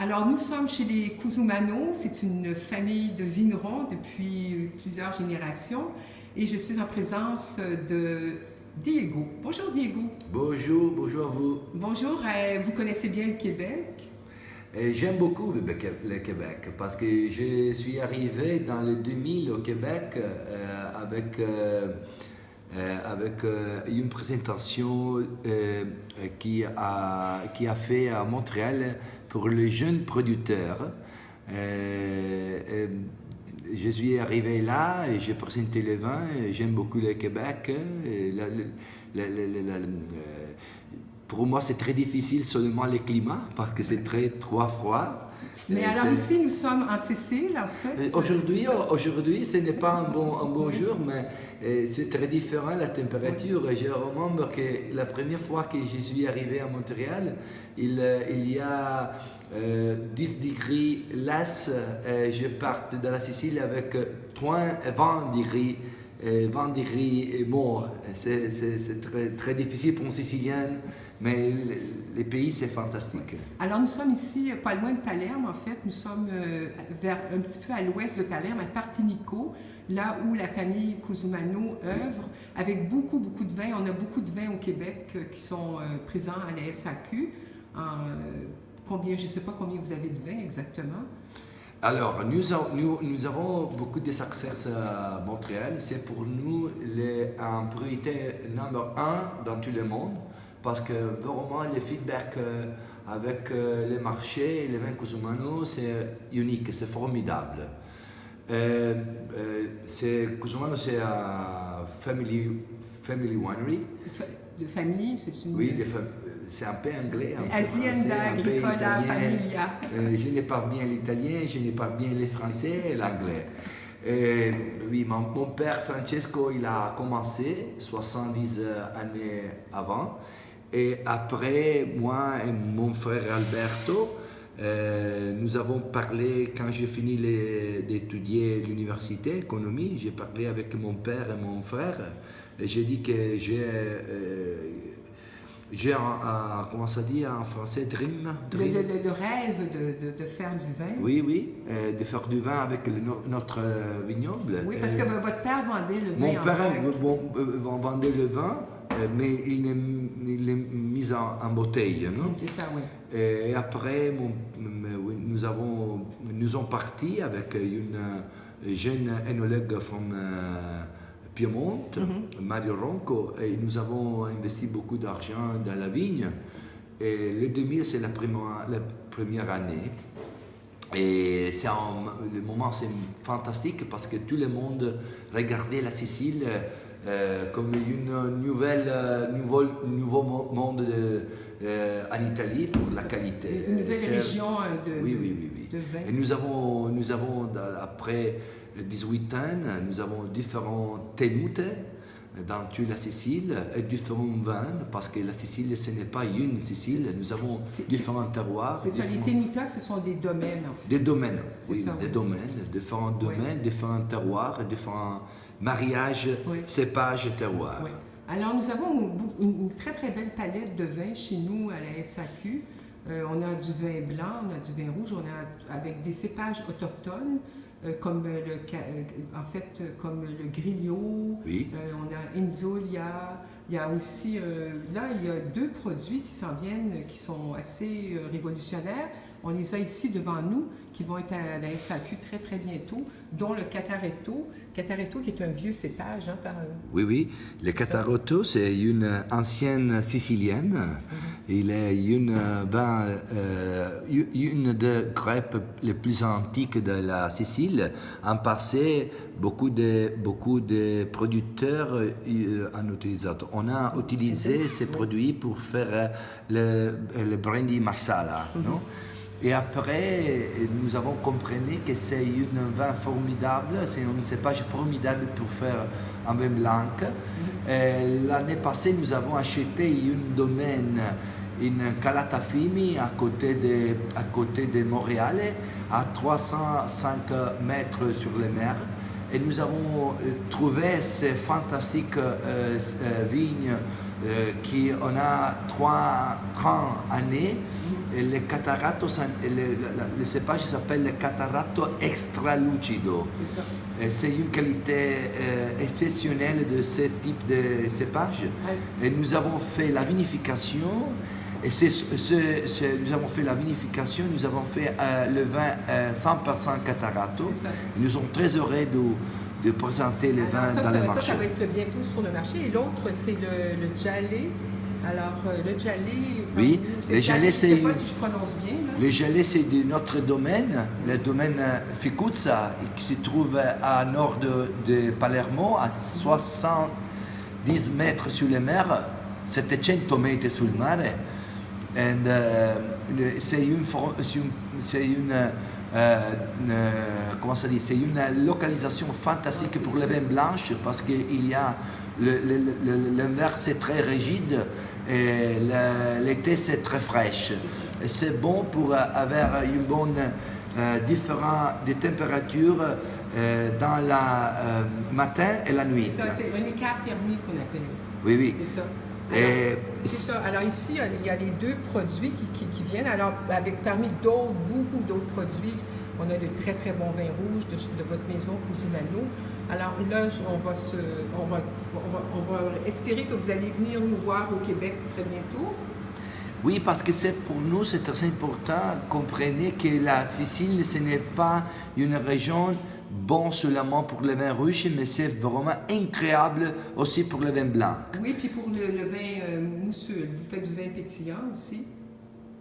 Alors nous sommes chez les Cusumano, c'est une famille de vignerons depuis plusieurs générations et je suis en présence de Diego. Bonjour Diego. Bonjour, bonjour à vous. Bonjour, vous connaissez bien le Québec? J'aime beaucoup le Québec parce que je suis arrivé dans le 2000 au Québec avec une présentation qui a fait à Montréal pour les jeunes producteurs. Je suis arrivé là et j'ai présenté le vin. J'aime beaucoup le Québec. Pour moi, c'est très difficile seulement le climat parce que c'est trop froid. Mais alors ici, nous sommes en Sicile, en fait. Aujourd'hui, ce n'est pas un bon jour, mais c'est très différent la température. Je remarque que la première fois que je suis arrivé à Montréal, il y a 10 degrés less. Je pars de la Sicile avec 20 degrés. 20 degrés morts. C'est très difficile pour un Sicilien, mais les pays, c'est fantastique. Alors, nous sommes ici, pas loin de Palerme, en fait. Nous sommes un petit peu à l'ouest de Palerme, à Partinico, là où la famille Cusumano œuvre, avec beaucoup de vins. On a beaucoup de vins au Québec qui sont présents à la SAQ. Je ne sais pas combien vous avez de vins exactement. Alors, nous avons beaucoup de succès à Montréal. C'est pour nous un priorité numéro 1 dans tout le monde parce que vraiment le feedback avec les marchés, les vins Cusumano, c'est unique, c'est formidable. Cusumano, c'est un family winery. De famille, c'est une... Oui, c'est un peu anglais. Azienda Agricola Familia. Je n'ai pas bien l'italien, je n'ai pas bien le français et l'anglais. Oui, mon père Francesco, il a commencé 70 années avant. Et après, moi et mon frère Alberto, nous avons parlé, quand j'ai fini d'étudier l'université, économie, j'ai parlé avec mon père et mon frère. Et j'ai dit que j'ai comment ça dit en français, dream. Le rêve de faire du vin. Oui, de faire du vin avec notre vignoble. Oui, parce que votre père vendait le vin. Mon père vendait le vin, mais il est mis en bouteille, non? C'est ça, oui. Et après, nous sommes partis avec une jeune œnologue Piémont, Mario Ronco, et nous avons investi beaucoup d'argent dans la vigne. Et le 2000, c'est la première année. Et le moment, c'est fantastique parce que tout le monde regardait la Sicile comme un nouveau monde en Italie pour la qualité. Une nouvelle région de vin. Et nous avons après 18 ans, nous avons différentes tenues dans toute la Sicile et différents vins, parce que la Sicile, ce n'est pas une Sicile, nous avons différents terroirs. C'est ça, les tenutas, ce sont des domaines. En fait. Des domaines, oui, des domaines, différents domaines, différents terroirs, différents mariages, cépages et terroirs. Oui. Alors, nous avons une très belle palette de vins chez nous à la SAQ. On a du vin blanc, on a du vin rouge, on a avec des cépages autochtones. Comme le Grillo, oui. On a Inzulia, il y a aussi, là il y a 2 produits qui s'en viennent, qui sont assez révolutionnaires. On les a ici devant nous, qui vont être à la SAQ très bientôt, dont le Cataretto. Cataretto qui est un vieux cépage. Oui, le Cataretto, c'est une ancienne sicilienne. Il est une des crêpes les plus antiques de la Sicile. En passé, beaucoup de producteurs en utilisé. On a utilisé ces produits pour faire le brandy marsala, non? Et après, nous avons compris que c'est un vin formidable, c'est un cépage formidable pour faire un vin blanc. L'année passée, nous avons acheté un domaine, une Calatafimi, à côté de Montréal, à 305 mètres sur la mer. Et nous avons trouvé ces fantastiques vignes qui on a 30 années Et le Cataratto, le cépage s'appelle le Cataratto extra lucido. C'est ça. Et c'est une qualité exceptionnelle de ce type de cépage. Et nous avons fait la vinification. Et nous avons fait la vinification, nous avons fait le vin 100% Cataratto. Et nous sommes très heureux de présenter les vins dans le marché. Ça va être bientôt sur le marché. Et l'autre, c'est le Jalé. Alors, le Jalé, oui, le Jalé, c'est... Je ne sais pas si je prononce bien. Là, le Jalé, c'est de notre domaine, le domaine Ficuzza, qui se trouve à nord de Palermo, à 70 mètres sur la mer, 700 mètres sur le mare. C'est une localisation fantastique pour les vins blanches parce qu'il y a l'hiver c'est très rigide et l'été c'est très fraîche. Et c'est bon pour avoir une bonne différence de température dans le matin et la nuit. C'est ça, c'est un écart thermique qu'on appelle. Oui, oui. C'est ça. Alors, c'est ça. Alors ici, il y a les deux produits qui viennent. Alors, parmi beaucoup d'autres produits, on a de très très bons vins rouges de votre maison Cusumano. Alors là, on va espérer que vous allez venir nous voir au Québec très bientôt. Oui, parce que pour nous, c'est très important. Comprenez que la Sicile, ce n'est pas une région bon seulement pour le vin rouge, mais c'est vraiment incroyable aussi pour le vin blanc. Oui, puis pour le vin mousseux, vous faites du vin pétillant aussi,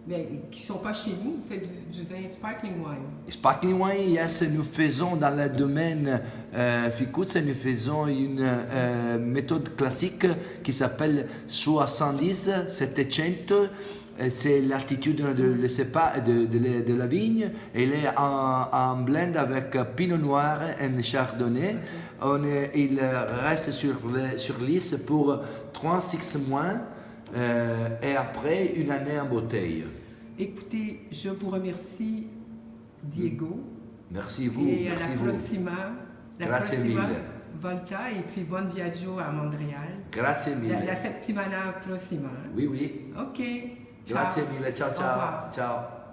mais qui ne sont pas chez nous, vous faites du vin sparkling wine. Sparkling wine, yes, nous faisons dans le domaine Ficuzza, nous faisons une méthode classique qui s'appelle 70-700. C'est l'altitude de la vigne. Elle est en blend avec Pinot Noir et Chardonnay. Il reste sur lisse pour 36 mois et après une année en bouteille. Écoutez, je vous remercie, Diego. Merci vous. Et merci la prossima volta et puis buon viaggio à Montréal. Grazie mille. La settimana prossima. Oui, oui. Ok. Grazie mille, ciao ciao. Ciao.